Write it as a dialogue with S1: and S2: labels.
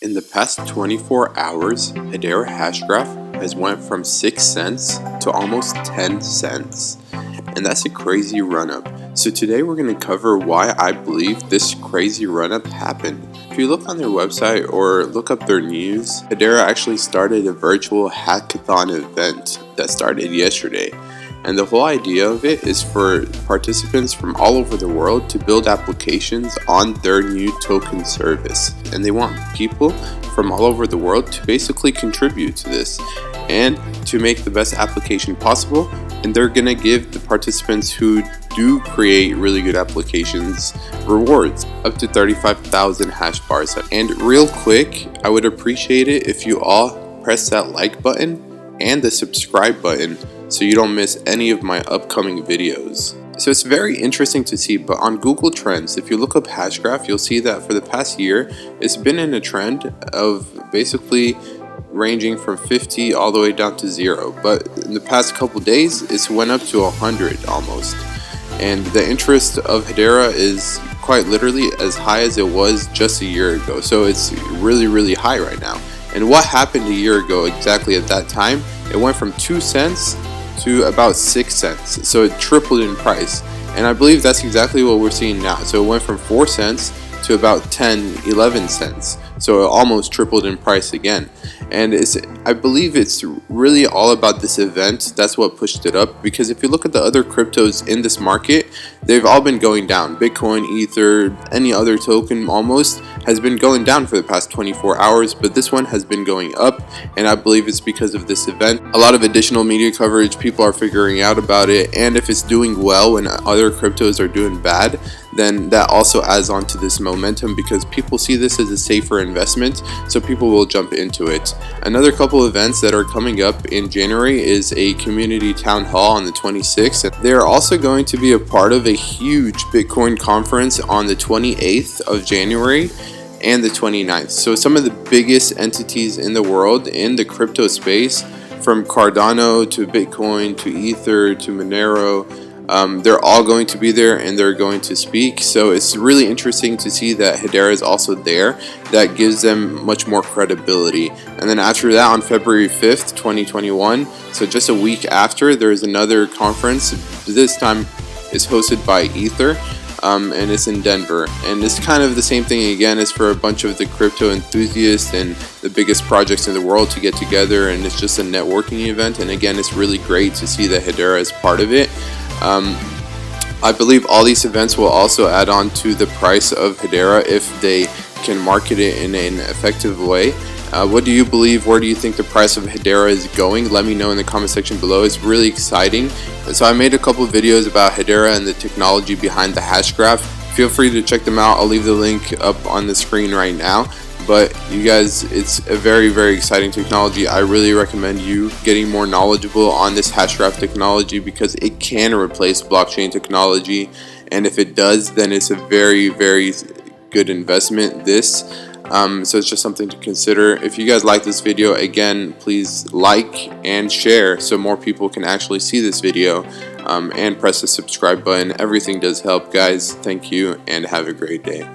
S1: In the past 24 hours, Hedera Hashgraph has went from 6 cents to almost 10 cents. And that's a crazy run-up. So today we're going to cover why I believe this crazy run-up happened. If you look on their website or look up their news, Hedera actually started a virtual hackathon event that started yesterday. And the whole idea of it is for participants from all over the world to build applications on their new token service. And they want people from all over the world to basically contribute to this and to make the best application possible. And they're going to give the participants who do create really good applications rewards up to 35,000 hash bars. And real quick, I would appreciate it if you all press that like button and the subscribe button so you don't miss any of my upcoming videos. So it's very interesting to see, but on Google Trends, if you look up Hashgraph, you'll see that for the past year, it's been in a trend of basically ranging from 50 all the way down to 0. But in the past couple days, it's went up to 100 almost. And the interest of Hedera is quite literally as high as it was just a year ago. So it's really high right now. And what happened a year ago exactly at that time? It went from 2 cents to about 6 cents, so it tripled in price. And I believe that's exactly what we're seeing now. So it went from 4 cents to about 10-11 cents, so it almost tripled in price again. And I believe it's really all about this event. That's what pushed it up, because if you look at the other cryptos in this market, they've all been going down. Bitcoin, Ether, any other token almost has been going down for the past 24 hours, but this one has been going up, and I believe it's because of this event. A lot of additional media coverage, people are figuring out about it, and if it's doing well when other cryptos are doing bad, then that also adds on to this momentum, because people see this as a safer investment, so people will jump into it. Another couple events that are coming up in January is a community town hall on the 26th. They are also going to be a part of a huge Bitcoin conference on the 28th of January and the 29th. So some of the biggest entities in the world in the crypto space, from Cardano to Bitcoin to Ether to Monero, they're all going to be there and they're going to speak. So it's really interesting to see that Hedera is also there. That gives them much more credibility. And then after that, on February 5th, 2021, so just a week after, there's another conference. This time is hosted by Ether, and it's in Denver. And it's kind of the same thing again. It's for a bunch of the crypto enthusiasts and the biggest projects in the world to get together, and it's just a networking event. And again, it's really great to see that Hedera is part of it. I believe all these events will also add on to the price of Hedera if they can market it in an effective way. What do you believe? Where do you think the price of Hedera is going? Let me know in the comment section below. It's really exciting. So I made a couple videos about Hedera and the technology behind the Hashgraph. Feel free to check them out. I'll leave the link up on the screen right now. But you guys, it's a very exciting technology. I really recommend you getting more knowledgeable on this Hashgraph technology, because it can replace blockchain technology, and if it does, then it's a very good investment. So it's just something to consider. If you guys like this video, again, please like and share so more people can actually see this video, and press the subscribe button. Everything does help, guys. Thank you and have a great day.